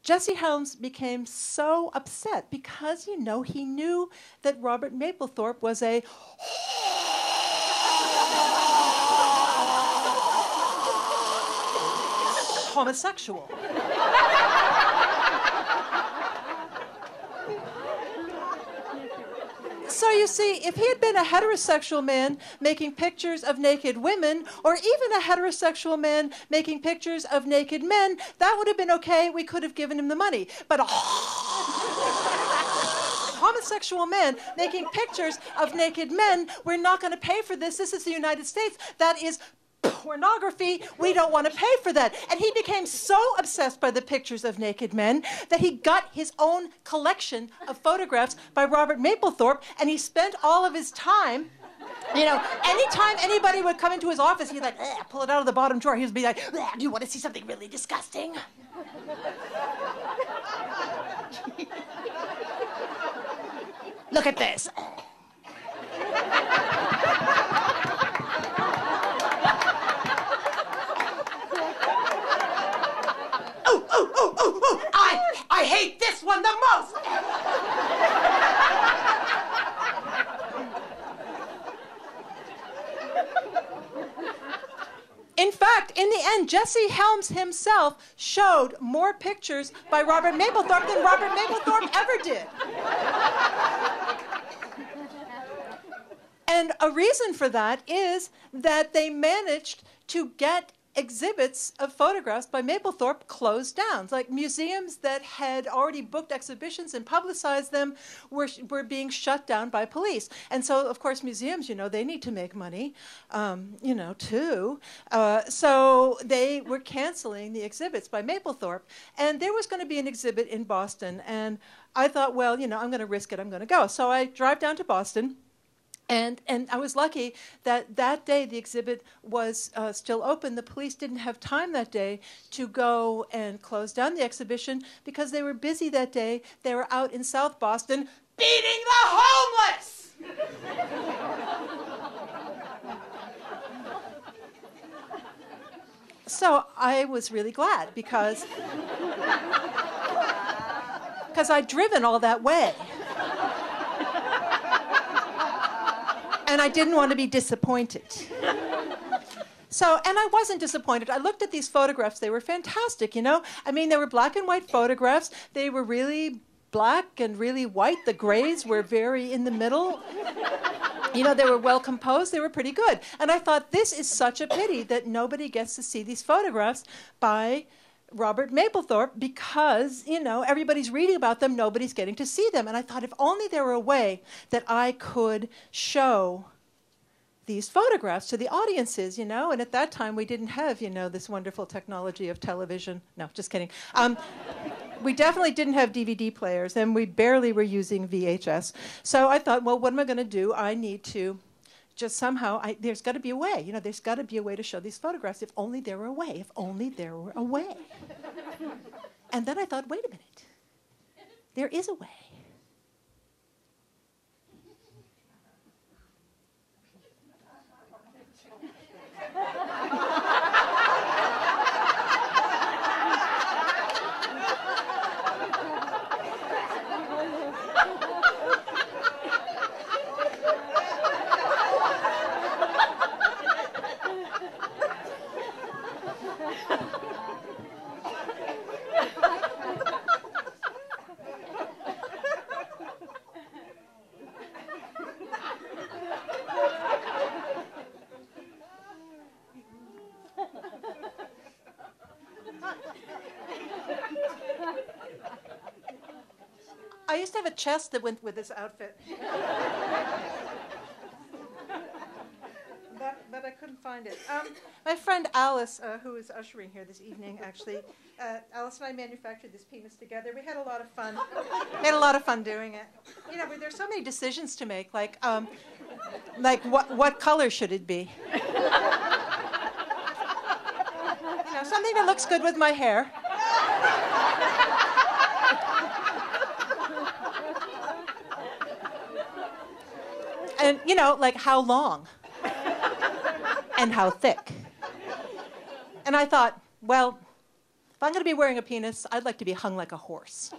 Jesse Helms became so upset because, you know, he knew that Robert Mapplethorpe was a homosexual. So you see, if he had been a heterosexual man making pictures of naked women, or even a heterosexual man making pictures of naked men, that would have been okay. We could have given him the money. But a homosexual man making pictures of naked men, we're not going to pay for this. This is the United States. That is pornography. We don't want to pay for that. And he became so obsessed by the pictures of naked men that he got his own collection of photographs by Robert Mapplethorpe, and he spent all of his time, you know, anytime anybody would come into his office, he'd like, pull it out of the bottom drawer. He would be like, do you want to see something really disgusting? Look at this. I hate this one the most. In fact, in the end, Jesse Helms himself showed more pictures by Robert Mapplethorpe than Robert Mapplethorpe ever did. And a reason for that is that they managed to get exhibits of photographs by Mapplethorpe closed down. Like museums that had already booked exhibitions and publicized them were being shut down by police. And so, of course, museums, you know, they need to make money, you know, too. So they were canceling the exhibits by Mapplethorpe. And there was going to be an exhibit in Boston. And I thought, well, you know, I'm going to risk it. I'm going to go. So I drive down to Boston. And I was lucky that that day the exhibit was still open. The police didn't have time that day to go and close down the exhibition because they were busy that day. They were out in South Boston beating the homeless! So I was really glad because I'd driven all that way. And I didn't want to be disappointed. So, and I wasn't disappointed. I looked at these photographs. They were fantastic, you know? I mean, they were black and white photographs. They were really black and really white. The grays were very in the middle. You know, they were well composed. They were pretty good. And I thought, this is such a pity that nobody gets to see these photographs by Robert Mapplethorpe because, you know, everybody's reading about them, nobody's getting to see them. And I thought if only there were a way that I could show these photographs to the audiences, you know. And at that time, we didn't have, you know, this wonderful technology of television. No, just kidding. We definitely didn't have DVD players, and we barely were using VHS. So I thought, well, what am I going to do? I need to just somehow, there's got to be a way. You know, there's got to be a way to show these photographs. If only there were a way. If only there were a way. And then I thought, wait a minute. There is a way. I used to have a chest that went with this outfit. But I couldn't find it. My friend Alice, who is ushering here this evening, actually, Alice and I manufactured this penis together. We had a lot of fun. We had a lot of fun doing it. You know, there's so many decisions to make, like what color should it be? You know, something that looks good with my hair. And, you know, like how long and how thick. And I thought, well, If I'm going to be wearing a penis, I'd like to be hung like a horse.